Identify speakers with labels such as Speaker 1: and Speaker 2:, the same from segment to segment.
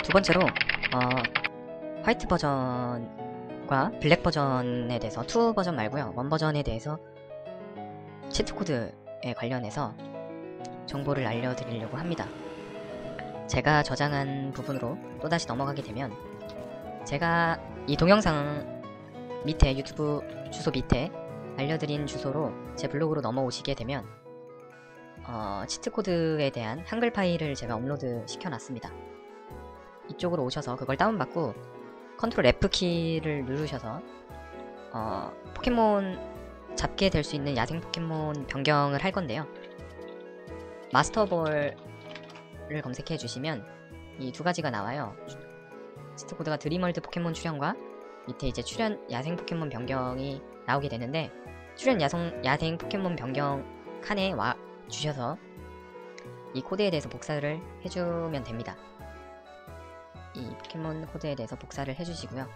Speaker 1: 두 번째로 화이트 버전과 블랙 버전에 대해서 2 버전 말고요 1 버전에 대해서 치트코드에 관련해서 정보를 알려드리려고 합니다. 제가 저장한 부분으로 또다시 넘어가게 되면, 제가 이 동영상 밑에 유튜브 주소 밑에 알려드린 주소로 제 블로그로 넘어오시게 되면 치트코드에 대한 한글 파일을 제가 업로드 시켜놨습니다. 이쪽으로 오셔서 그걸 다운받고 컨트롤 F키를 누르셔서 포켓몬 잡게 될 수 있는 야생 포켓몬 변경을 할 건데요. 마스터볼을 검색해 주시면 이 두 가지가 나와요. 치트코드가 드림월드 포켓몬 출현과 밑에 이제 출현 야생 포켓몬 변경이 나오게 되는데, 출현 야생 포켓몬 변경 칸에 와 주셔서 이 코드에 대해서 복사를 해주면 됩니다. 이 포켓몬 코드에 대해서 복사를 해주시고요.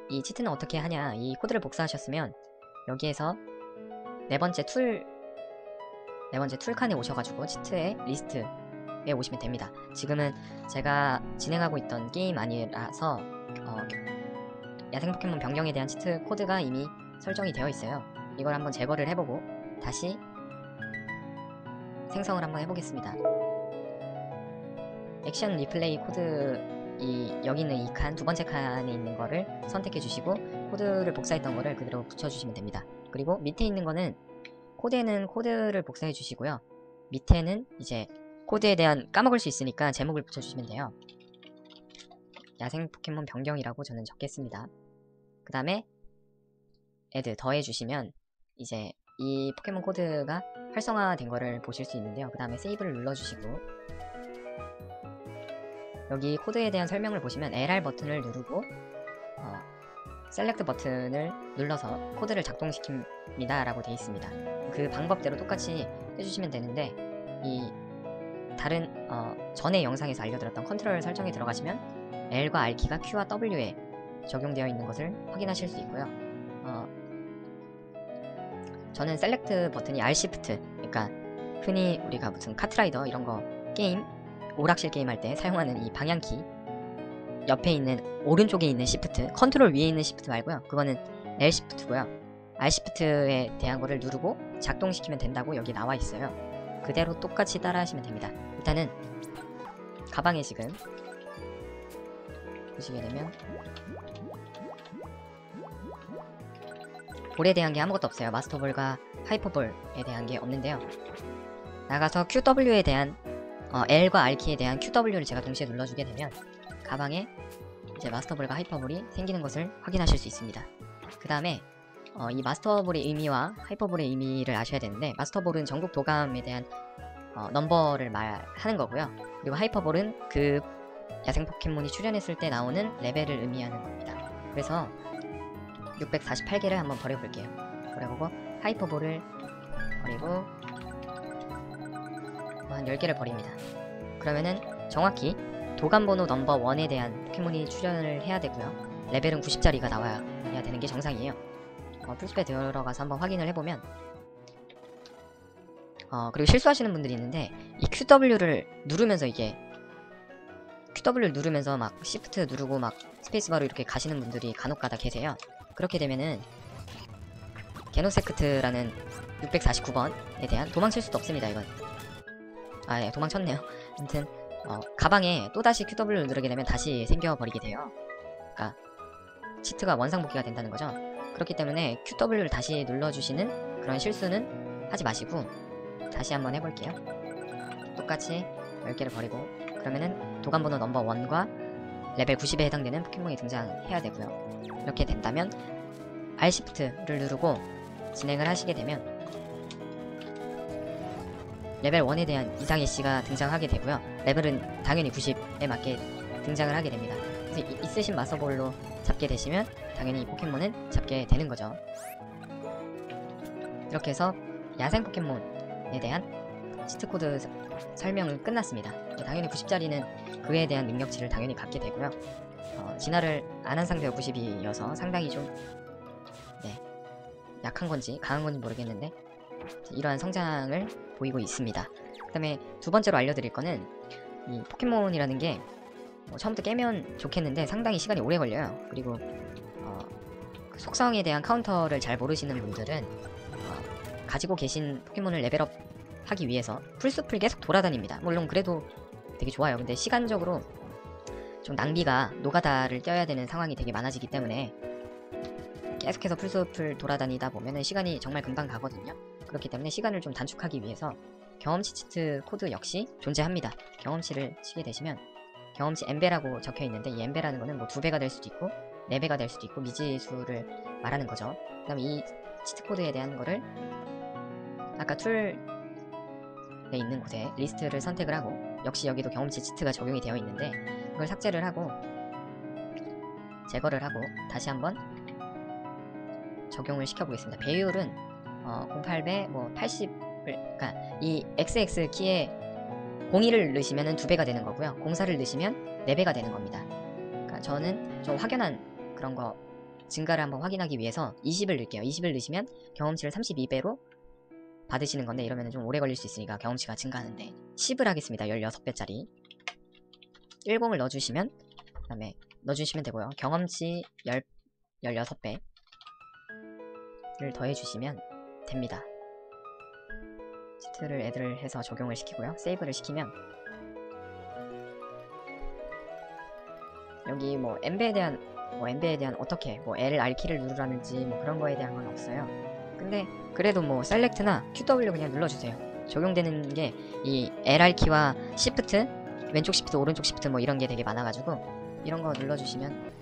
Speaker 1: 이 치트는 어떻게 하냐, 이 코드를 복사하셨으면 여기에서 네 번째 툴 칸에 오셔가지고 치트의 리스트에 오시면 됩니다. 지금은 제가 진행하고 있던 게임 아니라서 야생 포켓몬 변경에 대한 치트 코드가 이미 설정이 되어 있어요. 이걸 한번 제거를 해보고 다시 생성을 한번 해보겠습니다. 액션 리플레이 코드, 여기 있는 이 칸, 두 번째 칸에 있는 거를 선택해 주시고 코드를 복사했던 거를 그대로 붙여주시면 됩니다. 그리고 밑에 있는 거는 코드에는 코드를 복사해 주시고요. 밑에는 이제 코드에 대한 까먹을 수 있으니까 제목을 붙여주시면 돼요. 야생 포켓몬 변경이라고 저는 적겠습니다. 그 다음에 add 더해주시면 이제 이 포켓몬 코드가 활성화된 거를 보실 수 있는데요. 그 다음에 세이브를 눌러주시고 여기 코드에 대한 설명을 보시면 LR 버튼을 누르고 셀렉트 버튼을 눌러서 코드를 작동시킵니다 라고 되어 있습니다. 그 방법대로 똑같이 해주시면 되는데, 이 다른 전에 영상에서 알려드렸던 컨트롤 설정에 들어가시면 L과 R키가 Q와 W에 적용되어 있는 것을 확인하실 수 있고요. 저는 셀렉트 버튼이 R-Shift, 그러니까 흔히 우리가 무슨 카트라이더 이런거 게임, 오락실 게임 할 때 사용하는 이 방향키 옆에 있는 오른쪽에 있는 Shift, 컨트롤 위에 있는 Shift 말고요, 그거는 L-Shift고요. R-Shift에 대한 거를 누르고 작동시키면 된다고 여기 나와 있어요. 그대로 똑같이 따라 하시면 됩니다. 일단은 가방에 지금 보시게 되면 볼에 대한 게 아무것도 없어요. 마스터볼과 하이퍼볼에 대한 게 없는데요. 나가서 QW에 대한 L과 R키에 대한 QW를 제가 동시에 눌러주게 되면 가방에 이제 마스터볼과 하이퍼볼이 생기는 것을 확인하실 수 있습니다. 그 다음에 이 마스터볼의 의미와 하이퍼볼의 의미를 아셔야 되는데, 마스터볼은 전국 도감에 대한 넘버를 말하는 거고요. 그리고 하이퍼볼은 그 야생 포켓몬이 출현했을 때 나오는 레벨을 의미하는 겁니다. 그래서 648개를 한번 버려볼게요. 버려보고 하이퍼볼을 버리고 한 10개를 버립니다. 그러면은 정확히 도감번호 넘버 1에 대한 포켓몬이 출현을 해야 되고요. 레벨은 90짜리가 나와야 되는 게 정상이에요. 풀숲에 들어가서 한번 확인을 해보면 그리고 실수하시는 분들이 있는데, 이 QW를 누르면서 QW를 누르면서 막 Shift 누르고 막 스페이스바로 이렇게 가시는 분들이 간혹가다 계세요. 그렇게 되면은 게노세크트라는 649번에 대한 도망칠 수도 없습니다. 이건 예, 도망쳤네요. 아무튼 가방에 또다시 QW를 누르게 되면 다시 생겨버리게 돼요. 그러니까 치트가 원상복귀가 된다는 거죠. 그렇기 때문에 QW를 다시 눌러주시는 그런 실수는 하지 마시고 다시 한번 해볼게요. 똑같이 10개를 버리고, 그러면은 도감번호 넘버 1과 레벨 90에 해당되는 포켓몬이 등장해야 되고요. 이렇게 된다면 R-Shift를 누르고 진행을 하시게 되면 레벨 1에 대한 이상의 씨가 등장하게 되고요. 레벨은 당연히 90에 맞게 등장을 하게 됩니다. 그래서 있으신 마스터볼로 잡게 되시면 당연히 이 포켓몬은 잡게 되는 거죠. 이렇게 해서 야생 포켓몬에 대한 치트코드 설명은 끝났습니다. 당연히 90짜리는 그에 대한 능력치를 당연히 갖게 되고요. 진화를 안 한 상태가 90이어서 상당히 좀 약한 건지 강한 건지 모르겠는데 이러한 성장을 보이고 있습니다. 그 다음에 두 번째로 알려드릴 거는 이 포켓몬이라는 게 처음부터 깨면 좋겠는데 상당히 시간이 오래 걸려요. 그리고 그 속성에 대한 카운터를 잘 모르시는 분들은 가지고 계신 포켓몬을 레벨업 하기 위해서 풀숲을 계속 돌아다닙니다. 물론 그래도 되게 좋아요. 근데 시간적으로 좀 낭비가 노가다를 떼어야 되는 상황이 되게 많아지기 때문에 계속해서 풀숲을 돌아다니다 보면은 시간이 정말 금방 가거든요. 그렇기 때문에 시간을 좀 단축하기 위해서 경험치 치트 코드 역시 존재합니다. 경험치를 치게 되시면 경험치 엠베라고 적혀 있는데 이 엠베라는 거는 뭐 2배가 될 수도 있고 4배가 될 수도 있고 미지수를 말하는 거죠. 그 다음에 이 치트 코드에 대한 거를 아까 툴에 있는 곳에 리스트를 선택을 하고 역시 여기도 경험치 치트가 적용이 되어 있는데 그걸 삭제를 하고 제거를 하고 다시 한번 적용을 시켜보겠습니다. 배율은 08배 뭐 80을 그러니까 이 XX 키에 02를 넣으시면 2배가 되는 거고요. 04를 넣으시면 4배가 되는 겁니다. 그러니까 저는 좀 확연한 그런 거 증가를 한번 확인하기 위해서 20을 넣을게요. 20을 넣으시면 경험치를 32배로 받으시는 건데 이러면 좀 오래 걸릴 수 있으니까 경험치가 증가하는데 10을 하겠습니다. 16배짜리 10을 넣어주시면 그 다음에 넣어주시면 되고요. 경험치 16배를 더해주시면 됩니다. 치트를 애들을 해서 적용을 시키고요. 세이브를 시키면 여기 뭐 엠베에 대한 어떻게 뭐 L, R키를 누르라는지 뭐 그런 거에 대한 건 없어요. 근데 그래도 뭐 셀렉트나 QW 그냥 눌러주세요. 적용되는 게 이 LR키와 시프트, 왼쪽 시프트, 오른쪽 시프트 뭐 이런 게 되게 많아가지고 이런 거 눌러주시면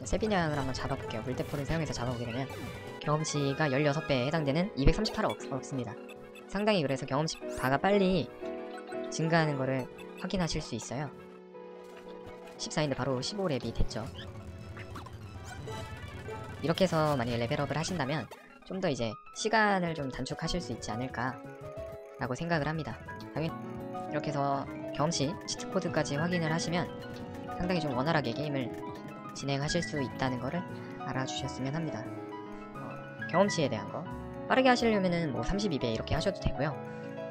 Speaker 1: 세비냥을 한번 잡아볼게요. 물대포를 사용해서 잡아보게 되면 경험치가 16배에 해당되는 238을 얻습니다. 상당히 그래서 경험치 바가 빨리 증가하는 거를 확인하실 수 있어요. 14인데 바로 15렙이 됐죠. 이렇게 해서 만약에 레벨업을 하신다면 좀 더 이제 시간을 좀 단축하실 수 있지 않을까 라고 생각을 합니다. 당연히 이렇게 해서 경험치 치트코드까지 확인을 하시면 상당히 좀 원활하게 게임을 진행하실 수 있다는 거를 알아주셨으면 합니다. 경험치에 대한 거 빠르게 하시려면은 뭐 32배 이렇게 하셔도 되고요.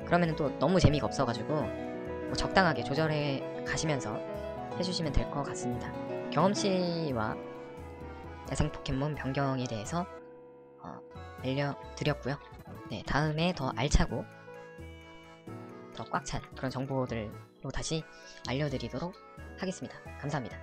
Speaker 1: 그러면은 또 너무 재미가 없어가지고 뭐 적당하게 조절해 가시면서 해주시면 될 것 같습니다. 경험치와 야생 포켓몬 변경에 대해서 알려드렸고요. 네, 다음에 더 알차고 더 꽉 찬 그런 정보들로 다시 알려드리도록 하겠습니다. 감사합니다.